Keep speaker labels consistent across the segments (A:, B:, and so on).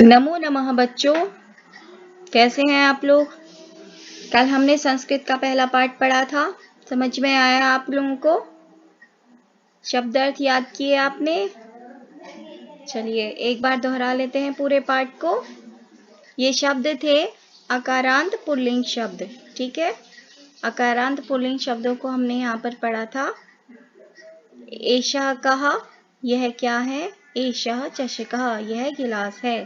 A: नमो नमः बच्चों, कैसे हैं आप लोग। कल हमने संस्कृत का पहला पाठ पढ़ा था, समझ में आया आप लोगों को? शब्द अर्थ याद किए आपने? चलिए एक बार दोहरा लेते हैं पूरे पाठ को। ये शब्द थे अकारांत पुल्लिंग शब्द, ठीक है। अकारांत पुल्लिंग शब्दों को हमने यहाँ पर पढ़ा था। एषः कहा, यह क्या है। एषः चषकः, यह गिलास है।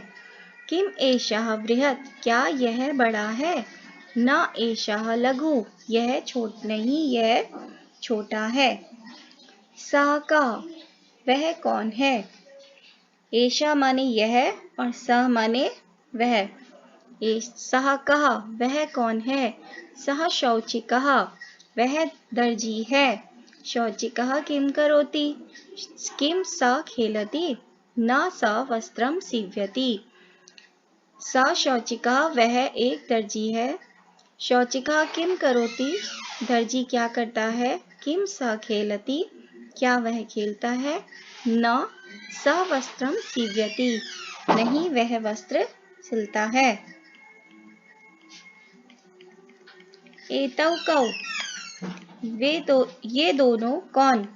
A: किम एषः बृहत्, क्या यह बड़ा है। न एषः लघु, यह नहीं, यह छोटा है। सः कः, वह कौन है। एषः माने यह और सः माने वह। सः कः, वह कौन है। सः शौचिकः, वह दर्जी है। शौचिकः किं करोति, किं सः खेलति। न सः वस्त्रं सीव्यति। सा शौचिका, वह एक दर्जी है। शौचिका किम करोति, दर्जी क्या करता है। किम स खेलति, क्या वह खेलता है। न स वस्त्रम सीव्यति, नहीं वह वस्त्र सिलता है। एतौ कौ, ये दोनों कौन।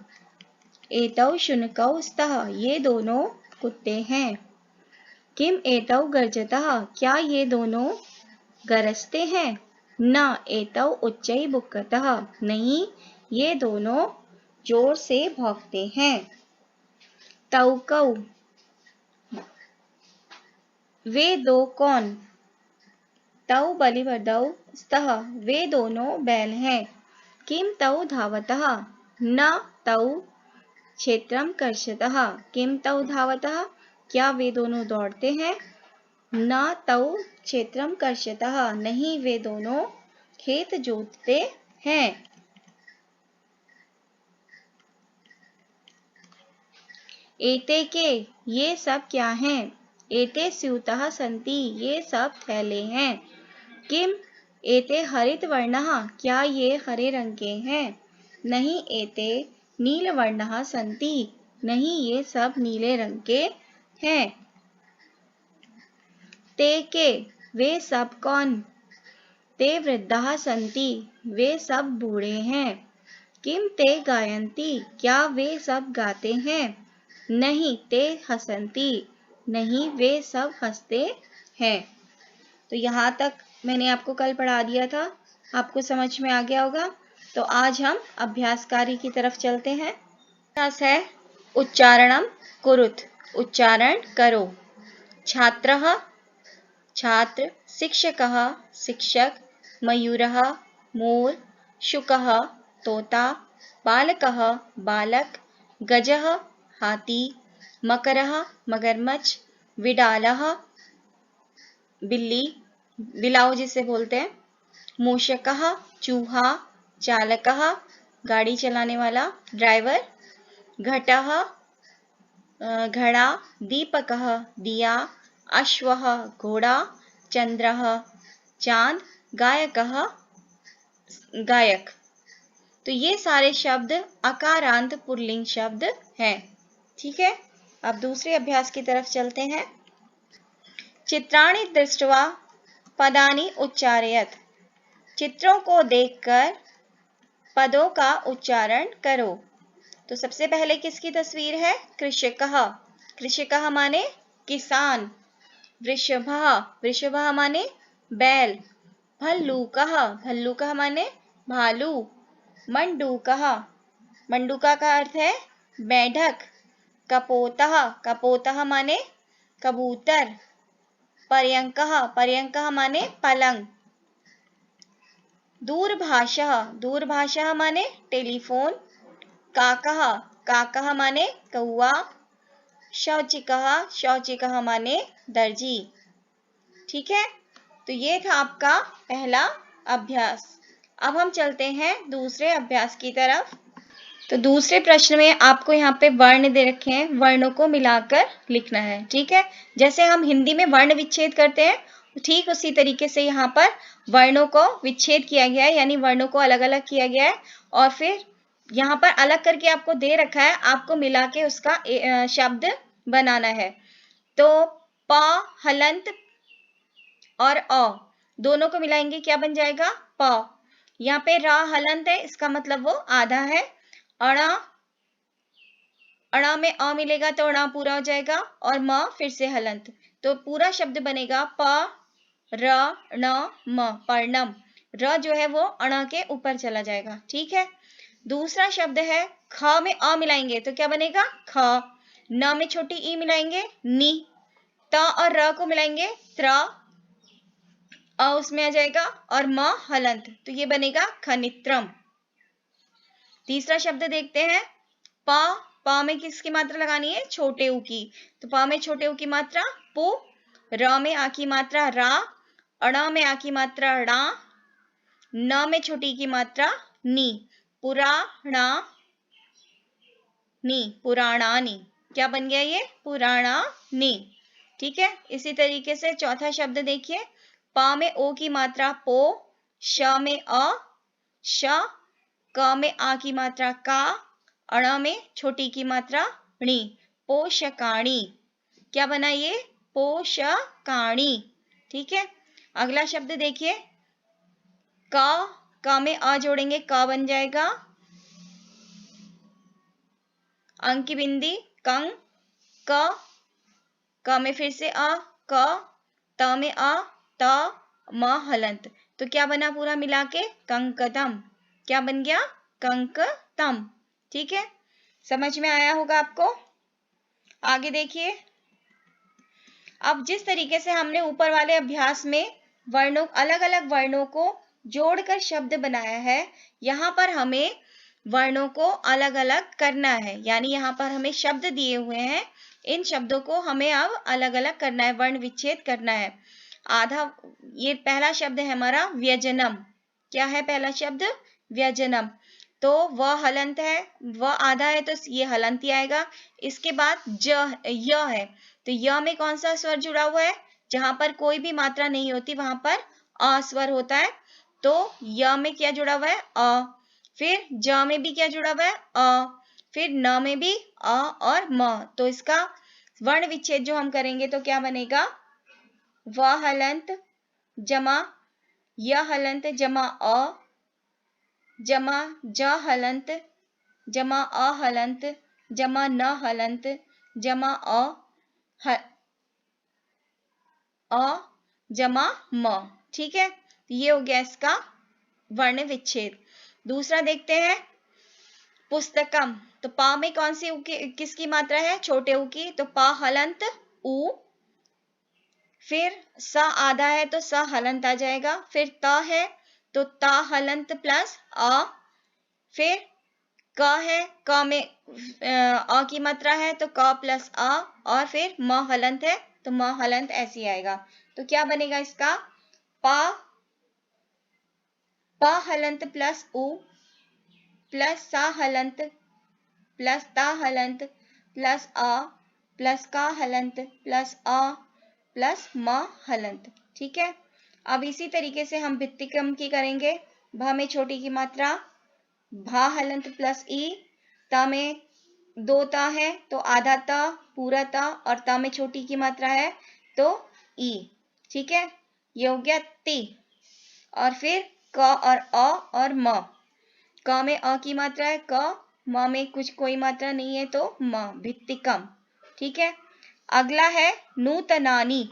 A: एतौ शुनकौ स्तः, ये दोनों कुत्ते हैं। किम एतौ गर्जतः, क्या ये दोनों गरजते हैं। न एतौ उच्चै बुक्कतः, नहीं ये दोनों जोर से भौंकते हैं। तौ कौ, वे दो कौन। तौ बलिवदौ स्तः, वे दोनों बैल हैं। किम तौ धावतः, न तौ क्षेत्रम कर्षतः, किम तौ धावतः, क्या वे दोनों दौड़ते हैं। न तौ क्षेत्रम कर्षतः, नहीं वे दोनों खेत जोतते हैं। एते के, ये सब क्या हैं। एते स्यूतः सन्ति, ये सब थैले हैं। किम एते हरित वर्णः, क्या ये हरे रंग के हैं। नहीं एते नील वर्णः सन्ति, नहीं ये सब नीले रंग के हैं। ते के, वे सब कौन। ते वृद्धाः सन्ति, वे सब बूढ़े हैं। किम ते गायन्ति, क्या वे सब गाते हैं। नहीं ते हसन्ति, नहीं वे सब हंसते हैं। तो यहाँ तक मैंने आपको कल पढ़ा दिया था, आपको समझ में आ गया होगा। तो आज हम अभ्यास कार्य की तरफ चलते हैं। अभ्यास है उच्चारणम कुरुत, उच्चारण करो। छात्रः छात्र, शिक्षकः शिक्षक, मयूरः मोर, शुकः तोता, बालकः बालक, गजः हाथी, मकरः मगरमच्छ, विडालः बिल्ली, बिलाव जिसे बोलते हैं, मूषकः चूहा, चालकः गाड़ी चलाने वाला ड्राइवर, घटः घड़ा, दीपकः दिया, अश्वः घोड़ा, चंद्रः चांद, गायकः गायक। तो ये सारे शब्द अकारांत पुल्लिंग शब्द हैं, ठीक है। अब दूसरे अभ्यास की तरफ चलते हैं। चित्राणि दृष्ट्वा पदानि उच्चारयत, चित्रों को देखकर पदों का उच्चारण करो। तो सबसे पहले किसकी तस्वीर है। कृषकः, कृषकः माने किसान। वृषभः, वृषभः माने बैल। भल्लूकः, भल्लूकः माने भालू। मंडूकः, मंडूका का अर्थ है मेढक। कपोतः, कपोतः माने कबूतर। पर्यंकः, पर्यंकः माने पलंग। दूरभाषः, दूरभाषः माने टेलीफोन। काकः, काकः माने कौआ। शौचिकः, शौचिकः माने दर्जी। ठीक है, तो ये था आपका पहला अभ्यास। अब हम चलते हैं दूसरे अभ्यास की तरफ। तो दूसरे प्रश्न में आपको यहाँ पे वर्ण दे रखे हैं, वर्णों को मिलाकर लिखना है, ठीक है। जैसे हम हिंदी में वर्ण विच्छेद करते हैं, ठीक उसी तरीके से यहाँ पर वर्णों को विच्छेद किया गया है, यानी वर्णों को अलग अलग किया गया है और फिर यहाँ पर अलग करके आपको दे रखा है, आपको मिला के उसका शब्द बनाना है। तो प हलंत और अ दोनों को मिलाएंगे, क्या बन जाएगा? प। यहाँ पे रा हलंत है, इसका मतलब वो आधा है। अणा, अणा में अ मिलेगा तो अणा पूरा हो जाएगा, और म फिर से हलंत, तो पूरा शब्द बनेगा प र न म, पर्णम। र जो है वो अणा के ऊपर चला जाएगा, ठीक है। दूसरा शब्द है ख में अ मिलाएंगे तो क्या बनेगा? ख। न में छोटी ई मिलाएंगे, नी। त और र को मिलाएंगे, त्र। अ उसमें आ जाएगा, और म हलंत, तो ये बनेगा खनित्रम। तीसरा शब्द देखते हैं, प। प में किसकी मात्रा लगानी है? छोटे ऊ की, तो प में छोटे ऊ की मात्रा पु। र में आ की मात्रा रा। अण में आ की मात्रा णा। न में छोटी की मात्रा नी। पुराणा नी, पुराणानी, क्या बन गया ये? पुराणानी, ठीक है। इसी तरीके से चौथा शब्द देखिए, प में ओ की मात्रा पो। श में अ, श। क में आ की मात्रा का। अण में छोटी की मात्रा णी, पोषकाणी, क्या बना ये? पोषकाणी, ठीक है। अगला शब्द देखिए, क में अ जोड़ेंगे, क बन जाएगा अंक की बिंदी कंग। क में फिर से अ, क। त में अ, त। म हलंत, तो क्या बना पूरा मिला के? कंकतम, क्या बन गया? कंकतम, ठीक है। समझ में आया होगा आपको। आगे देखिए, अब जिस तरीके से हमने ऊपर वाले अभ्यास में वर्णों, अलग अलग वर्णों को जोड़कर शब्द बनाया है, यहाँ पर हमें वर्णों को अलग अलग करना है। यानी यहाँ पर हमें शब्द दिए हुए हैं, इन शब्दों को हमें अब अलग अलग करना है, वर्ण विच्छेद करना है। आधा, ये पहला शब्द है हमारा व्यजनम। क्या है पहला शब्द? व्यजनम। तो व हलंत है, व आधा है तो ये हलंत ही आएगा। इसके बाद य है, तो य में कौन सा स्वर जुड़ा हुआ है? जहां पर कोई भी मात्रा नहीं होती वहां पर अ स्वर होता है, तो य में क्या जुड़ा हुआ है? अ। फिर ज में भी क्या जुड़ा हुआ है? अ। फिर न में भी अ और म, तो इसका वर्ण विच्छेद जो हम करेंगे तो क्या बनेगा? व हलंत जमा य हलंत जमा अ, जमा ज हलंत जमा अ हलंत जमा न हलंत जमा अ जमा म, ठीक है। ये हो गया इसका वर्ण विच्छेद। दूसरा देखते हैं, पुस्तकम। तो पा में कौन सी किसकी मात्रा है? छोटे ऊ की, तो पा हलंत ऊ। फिर स आधा है तो स हलंत आ जाएगा। फिर त है तो ता हलंत प्लस अ। फिर क है, क में अ की मात्रा है तो क प्लस अ। और फिर म हलंत है तो म हलंत ऐसे ही आएगा। तो क्या बनेगा इसका? पा प हलंत प्लस उ प्लस सा हलंत प्लस ता हलंत प्लस अ प्लस का हलंत प्लस अ प्लस म हलंत, ठीक है। अब इसी तरीके से हम भित्तिकम की करेंगे। भ में छोटी की मात्रा भा हलंत प्लस ई। त में दो ता है तो आधा ता, पूरा ता, और ता में छोटी की मात्रा है तो ई, ठीक है। ये हो गया ती। और फिर क और अ और म। क में अ की मात्रा है क, म में कुछ कोई मात्रा नहीं है तो म, भित्तिकम, ठीक है। अगला है नूतनानी।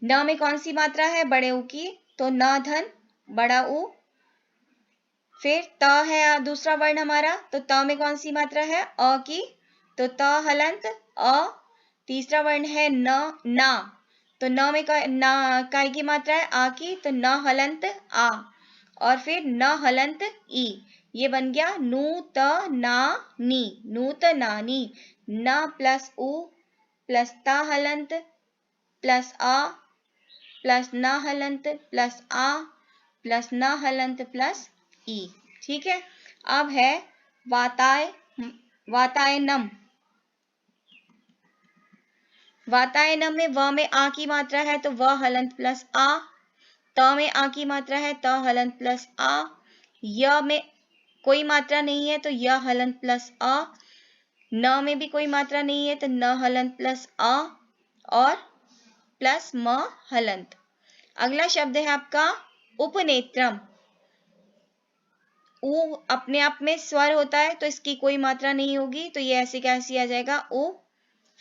A: न में कौन सी मात्रा है? बड़े ऊ की, तो न धन बड़ा ऊ। फिर त है दूसरा वर्ण हमारा, तो त में कौन सी मात्रा है? अ की, तो त हलंत अ। तीसरा वर्ण है न, ना, तो न में काय की मात्रा है? आ की, तो न हलंत आ। और फिर न हलंत ई, ये बन गया नूतनानी, नूतनानी। न प्लस उ प्लस ता हलंत प्लस आ प्लस न हलंत प्लस आ प्लस न हलंत प्लस ई, ठीक है। अब है वातायनम। वातायनम में व में आ की मात्रा है तो व हलंत प्लस आ। त में आ की मात्रा है त हलंत प्लस आ। य में कोई मात्रा नहीं है तो य हलंत प्लस अ। न में भी कोई मात्रा नहीं है तो न हलंत प्लस अ। और प्लस म हलंत। अगला शब्द है आपका उपनेत्रम। उ अपने आप में स्वर होता है तो इसकी कोई मात्रा नहीं होगी, तो ये ऐसे कैसे आ जाएगा उ।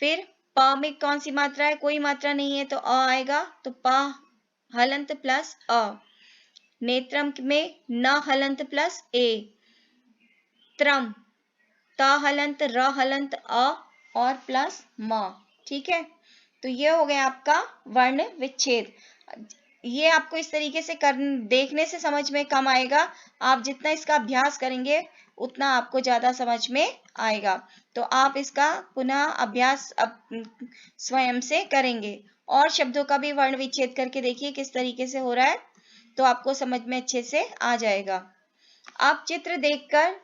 A: फिर प में कौन सी मात्रा है, कोई मात्रा नहीं है तो अ आएगा, तो प हलंत प्लस अ। नेत्रम में न हलंत प्लस ए। त्रम त हलंत र हलंत अ और प्लस म। ठीक है, तो ये हो गया आपका वर्ण विच्छेद। ये आपको इस तरीके से देखने से समझ में कम आएगा, आप जितना इसका अभ्यास करेंगे उतना आपको ज्यादा समझ में आएगा। तो आप इसका पुनः अभ्यास स्वयं से करेंगे और शब्दों का भी वर्ण विच्छेद करके देखिए किस तरीके से हो रहा है, तो आपको समझ में अच्छे से आ जाएगा। आप चित्र देखकर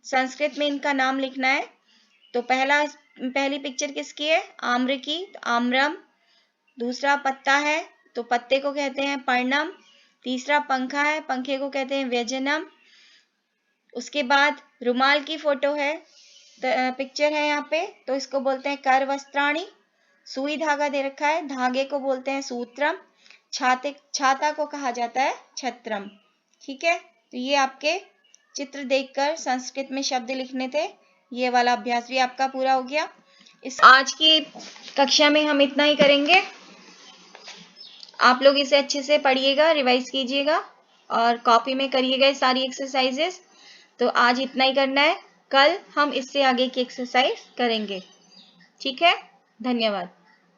A: संस्कृत में इनका नाम लिखना है। तो पहली पिक्चर किसकी है, आम्र की, तो आम्रम। दूसरा पत्ता है तो पत्ते को कहते हैं पर्णम। तीसरा पंखा है, पंखे को कहते हैं व्यजनम। उसके बाद रुमाल की फोटो है, पिक्चर है यहाँ पे, तो इसको बोलते हैं कर वस्त्राणी। सुई धागा दे रखा है, धागे को बोलते हैं सूत्रम। छाता को कहा जाता है छत्रम। ठीक है, तो ये आपके चित्र देखकर संस्कृत में शब्द लिखने थे। ये वाला अभ्यास भी आपका पूरा हो गया। इस आज की कक्षा में हम इतना ही करेंगे। आप लोग इसे अच्छे से पढ़िएगा, रिवाइज कीजिएगा और कॉपी में करिएगा सारी एक्सरसाइजेस। तो आज इतना ही करना है, कल हम इससे आगे की एक्सरसाइज करेंगे। ठीक है, धन्यवाद।